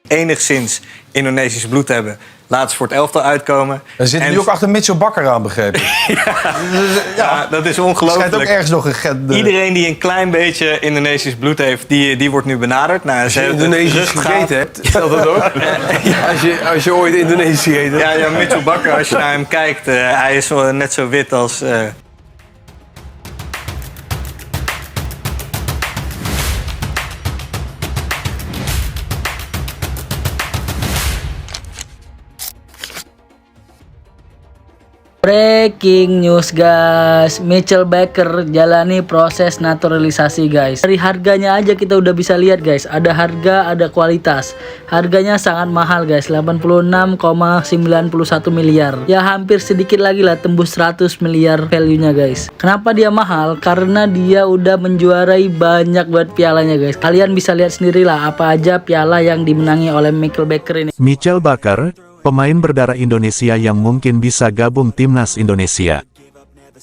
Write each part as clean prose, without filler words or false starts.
enigszins Indonesisch bloed hebben, laten ze voor het elftal uitkomen. Er zit nu ook achter Mitchell Bakker aan, begrepen. Ja, dat is Er ongelooflijk. schijnt ook ergens nog een get. Iedereen die een klein beetje Indonesisch bloed heeft, die wordt nu benaderd. Nou, Als je Indonesisch gegeten hebt, stelt dat ook? Als je ooit Indonesisch gegeten hebt. Ja, Mitchell Bakker, als je naar hem kijkt, hij is net zo wit als... Breaking news guys, Mitchell Bakker jalani proses naturalisasi guys. Dari harganya aja kita udah bisa lihat guys, ada harga, ada kualitas. Harganya sangat mahal guys, 86,91 miliar. Ya hampir sedikit lagi lah tembus 100 miliar value-nya guys. Kenapa dia mahal? Karena dia udah menjuarai banyak buat pialanya guys. Kalian bisa lihat sendirilah apa aja piala yang dimenangi oleh Mitchell Bakker ini. Mitchell Bakker, pemain berdarah Indonesia yang mungkin bisa gabung timnas Indonesia.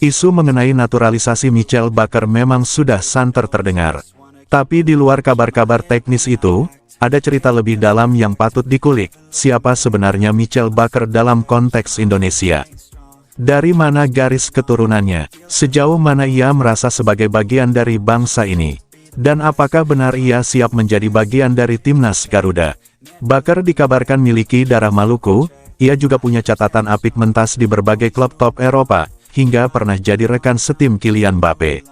Isu mengenai naturalisasi Mitchell Bakker memang sudah santer terdengar. Tapi di luar kabar-kabar teknis itu, ada cerita lebih dalam yang patut dikulik, siapa sebenarnya Mitchell Bakker dalam konteks Indonesia. Dari mana garis keturunannya, sejauh mana ia merasa sebagai bagian dari bangsa ini. Dan apakah benar ia siap menjadi bagian dari timnas Garuda? Bakker dikabarkan miliki darah Maluku, ia juga punya catatan apik mentas di berbagai klub top Eropa, hingga pernah jadi rekan setim Kylian Mbappe.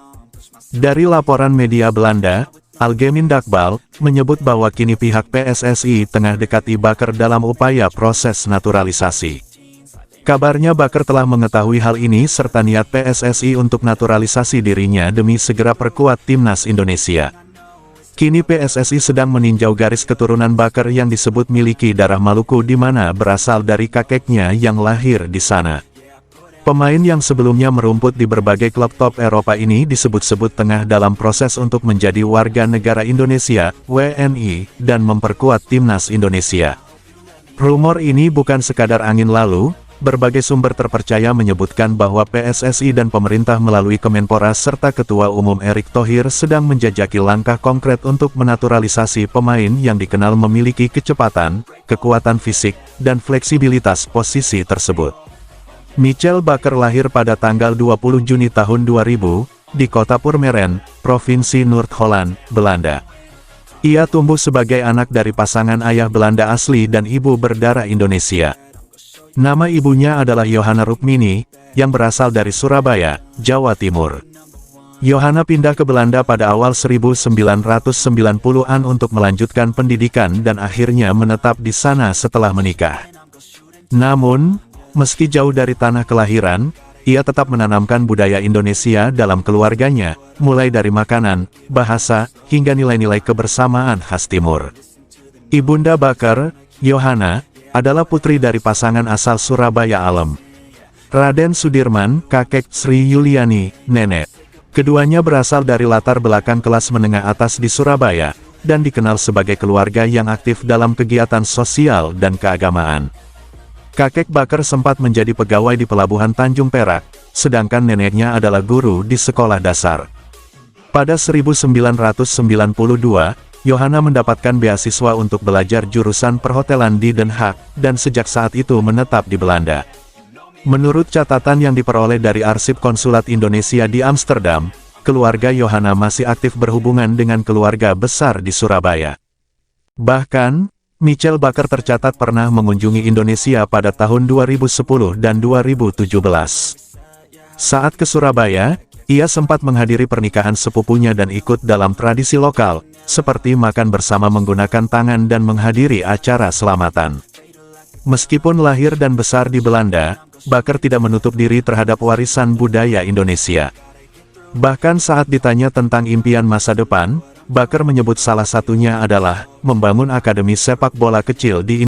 Dari laporan media Belanda, Algemeen Dagblad menyebut bahwa kini pihak PSSI tengah dekati Bakker dalam upaya proses naturalisasi. Kabarnya Bakker telah mengetahui hal ini serta niat PSSI untuk naturalisasi dirinya demi segera perkuat timnas Indonesia. Kini PSSI sedang meninjau garis keturunan Bakker yang disebut miliki darah Maluku di mana berasal dari kakeknya yang lahir di sana. Pemain yang sebelumnya merumput di berbagai klub top Eropa ini disebut-sebut tengah dalam proses untuk menjadi warga negara Indonesia, WNI, dan memperkuat timnas Indonesia. Rumor ini bukan sekadar angin lalu. Berbagai sumber terpercaya menyebutkan bahwa PSSI dan pemerintah melalui Kemenpora serta Ketua Umum Erick Thohir sedang menjajaki langkah konkret untuk menaturalisasi pemain yang dikenal memiliki kecepatan, kekuatan fisik, dan fleksibilitas posisi tersebut. Mitchell Bakker lahir pada tanggal 20 Juni tahun 2000, di kota Purmerend, Provinsi Noord-Holland, Belanda. Ia tumbuh sebagai anak dari pasangan ayah Belanda asli dan ibu berdarah Indonesia. Nama ibunya adalah Johanna Rukmini, yang berasal dari Surabaya, Jawa Timur. Johanna pindah ke Belanda pada awal 1990-an untuk melanjutkan pendidikan dan akhirnya menetap di sana setelah menikah. Namun, meski jauh dari tanah kelahiran, ia tetap menanamkan budaya Indonesia dalam keluarganya, mulai dari makanan, bahasa, hingga nilai-nilai kebersamaan khas Timur. Ibunda Bakker, Johanna, adalah putri dari pasangan asal Surabaya alem. Raden Sudirman, kakek Sri Yuliani, nenek. Keduanya berasal dari latar belakang kelas menengah atas di Surabaya, dan dikenal sebagai keluarga yang aktif dalam kegiatan sosial dan keagamaan. Kakek Bakker sempat menjadi pegawai di Pelabuhan Tanjung Perak, sedangkan neneknya adalah guru di sekolah dasar. Pada 1992, Johanna mendapatkan beasiswa untuk belajar jurusan perhotelan di Den Haag, dan sejak saat itu menetap di Belanda. Menurut catatan yang diperoleh dari arsip konsulat Indonesia di Amsterdam, keluarga Johanna masih aktif berhubungan dengan keluarga besar di Surabaya. Bahkan, Mitchell Bakker tercatat pernah mengunjungi Indonesia pada tahun 2010 dan 2017. Saat ke Surabaya, ia sempat menghadiri pernikahan sepupunya dan ikut dalam tradisi lokal, seperti makan bersama menggunakan tangan dan menghadiri acara selamatan. Meskipun lahir dan besar di Belanda, Bakker tidak menutup diri terhadap warisan budaya Indonesia. Bahkan saat ditanya tentang impian masa depan, Bakker menyebut salah satunya adalah membangun akademi sepak bola kecil di Indonesia.